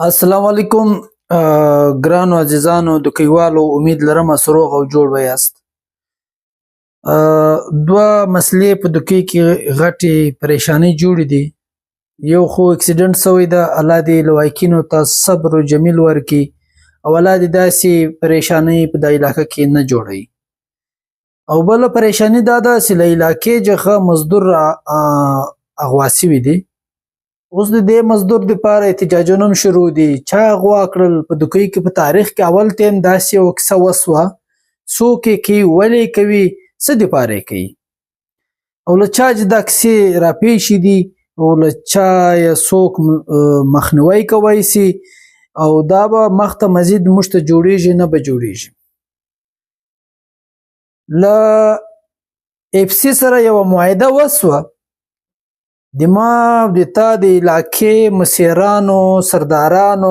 السلام علیکم ګرانو عزیزانو د کلیوالو امید لرم سروغ او جوړ به یاست. دوه مسلې په دکی کې غټي پریشانی جوړې دي. یو خو اکسیډنټ شوی ده، الله دې لوایکینو ته صبر او جمیل ورکي او الله دې داسې پریشانی په د علاقه کې نه جوړي. او بل پریشانی دا ده چې له علاقې جخه مزدور اغواسی وي دي. اوس د دې مزدور د پاره احتجاجونه هم شروع دي. چا غوا کړل په دکی کې په تاریخ کې اول ټیم داسې یو کیسه وسوه، څوک یې کوي، ولې کوي، څه دپاره کوي، او له چا چې دا کیسې راپېښې دي او له چا یې څوک مخنیوی کوی سي او دا به مخته مزید موږ ته جوړېږي نه به جوړېږي. له اف سی سره یوه معاهده وسوه، د ما د تا د علاقې مسیرانو سردارانو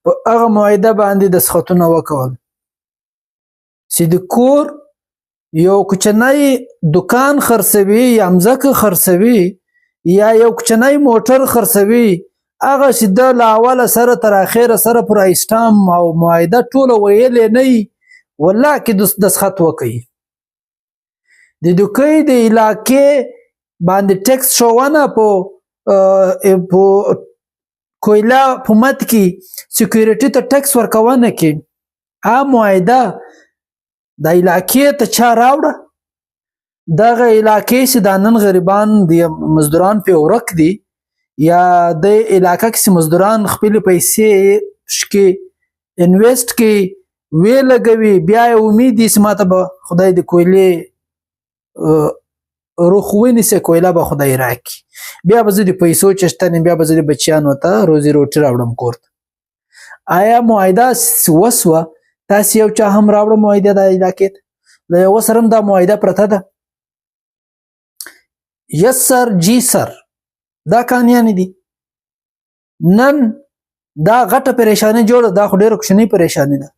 په هغه معاهده باندې دستخطونه وکول چې د کور یو کوچنی دکان خرڅوي یا مځکه خرڅوي یا یو کوچنی موټر خرڅوي، هغه چې د له اوله سره تر اخره سره پر اسټام او معاهده ټوله ویلې نه وي، والله کې دستخط وکړي. د دوکۍ د علاقې باندې ټیکس شوونه په کویله په مد کې سکیورټي ته ټیکس ورکونه کې معاهده د علاقې ته چا راوړه. دغه علاقې چې دا نن غریبان د مزدوران په ورک دي یا د علاقه کې مزدوران خپل پیسې کې انویسټ کې وی لګوي، بیا یې امید دي چې ماته به خدای د کویلې روح ونیسي، کویله به خدای راکړي، بیا به زه د پیسو چشتن، بیا به زه د بچیانو ته روزي روټي راوړم کور ته. آیا معاهده وسوه؟ تاسې یو چا هم راوړه معاهده د علاقې ته؟ له یوه سره هم دا معاهده پرته ده. یس سر جی سر دا کانیانې دي. نن دا غټه پریشانی جوړه، دا خو ډېره کوچنۍ پریشانی ده.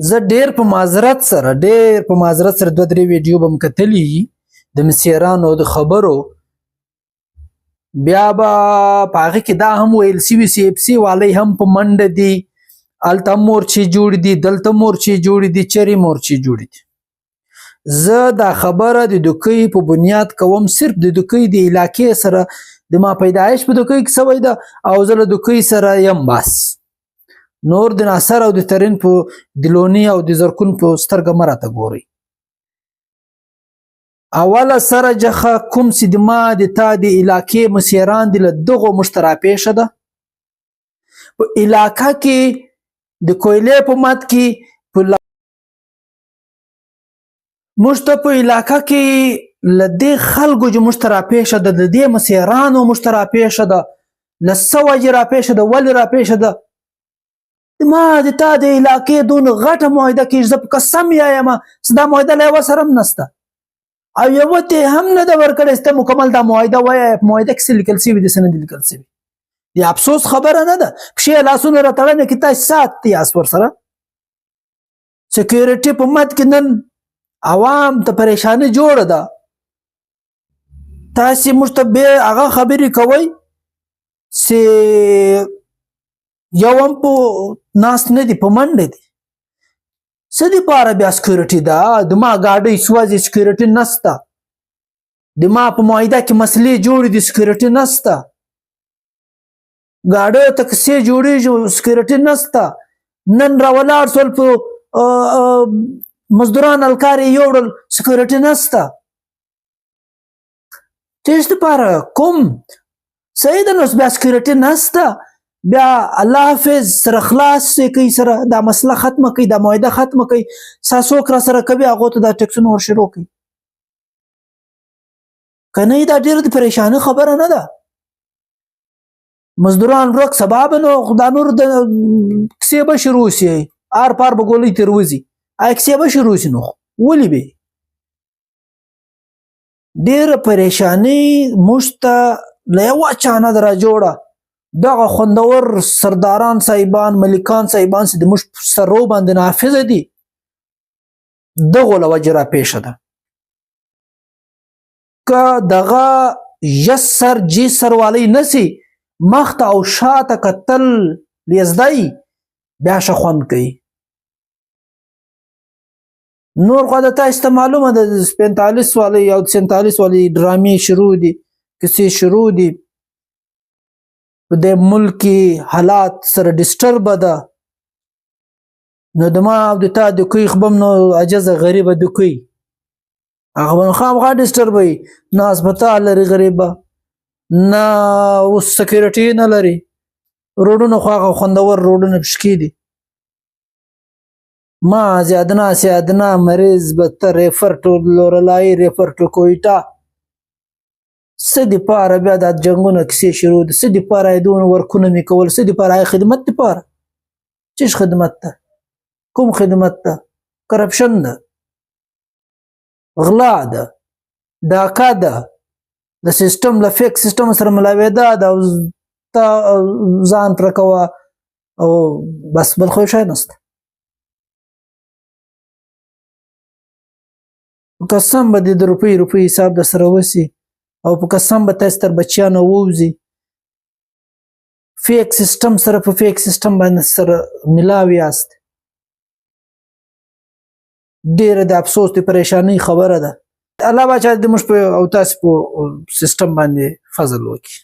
زه ډیر په معذرت سره دوه درې ویډیو به م کتلي د مسیرانو د خبرو، بیا به په هغې کې دا هم ویل سوي چې اف سی والی هم په منډه دي، هلته هم مورچې جوړې دي، دلته مورچې جوړې دي، چرې مورچې جوړې دي. زه دا خبره د دوکۍ په بنیاد کوم، صرف د دوکۍ د علاقې سره د ما پیدایش په دوکۍ کې سوی ده او زه له دوکۍ سره یم. بس نور د ناصر او د ترین په د لوني او د زرکون په سترګه مه راته ګورئ. اوله سره جخه کوم چې د ما د تا د علاقې مسیران دي، له دغو موږ ته راپېښه ده. په علاقه کې د کویلې په مد کې موږ ته په علاقه کې له دې خلکو چې موږ ته راپېښه ده، د دې مسیرانو موږ ته راپېښه ده، له څه وجې راپېښه ده، ولې راپېښه ده. ما د تا د علاقې دونه غټه معاهده کې زه په قسم یایم چې دا معاهده له یوه سره هم نشته او یوه ته هم نه ده ورکړې چې ته مکمل دا معاهده وایه. په معاهده کې څه لیکل سوي دي، څه نه دي لیکل سوي. د افسوس خبره نه ده، پښې لاسونه راتړنې کې تاسې سات یاست ورسره. سکیورټي په مد کې نن عوام ته پریشاني جوړه ده. تاسې موږ ته بې هغه خبرې کوئ چې یو هم په ناست نه دي، په منډه دي. څه دپاره بیا سکیورټي ده؟ د ما ګاډۍ سوځي، سکیورټي نسته. د ما په معاهده کې مسلې جوړې دي، سکیورټي نسته. ګاډیو ته کیسې جوړېږي، سکیورټي نسته. نن راولاړ شول په مزدوران الکار یې یوړل، سکیورټي نسته. تېش دپاره کوم صحیح ده، نو بیا سکیورټي نسته، بیا الله حافظ سره خلاص کوي، سره دا مسله ختمه کوي، دا معاهده ختمه کوي. څوک را سره کوي هغو ته دا ټیکسونه ور شروع کوي. که نه دا ډېره د پریشاني خبره نه ده. مزدوران ورک، سبا به نو دا نور د کیسې به شروع شي، آر پار به ګولۍ تېر وځي، کیسې به شروع شي. نو ولې به ډېره پریشاني موږ ته له یوه چا نه ده راجوړه. دغه خوندور سرداران صاحبان، ملکان صاحبان چې د موږ په سرو باندې نافظه دي، دغو له وجې راپېښه ده. که دغه یس سر جی سر والی نسی، مخته او شاته کتل لیزدای بیا ښه خوند کوي. نور خو د تاسو ته معلومه ده 45 والی او 47 والی ډرامې شروع دي، کیسې شروع دي، په د ملک حالات سره ډیسټرب ده، نو د ما او د تا د کوی خبم نو عجزه غریبه د کوی هغه خامخا ډیسټرب وي، نه هسپتال لري غریبه، نه اوس سکیورټي نه لري، روډونه خو هغه خوندور روډونه پشکی دي. ما زیادنا مریض به ریفر ټو لورلای ریفر ټو کویټا سدي پاره بیا د جنگونو کیسې شروع دي، سدي پاره دون ورکونه می کول، سدي پاره خدمت دی پاره چیش خدمت ته کوم خدمت ته کرپشن ده، غلا ده، ډاکا ده، د سیستم له فیک سیستم سره ملاویده ده او تا ځان پر کوا او بس بل خو شای نسته. قسم به د روپی حساب د سره وسی او په قسم به تاسو تر بچیانو ووزي فیک سیستم سره په فیک سیستم باندې سره ملاوي است. ډیره د افسوس ته پریشانی خبره ده. الله بچا د مش په او تاسو په سیستم باندې فضل وکي.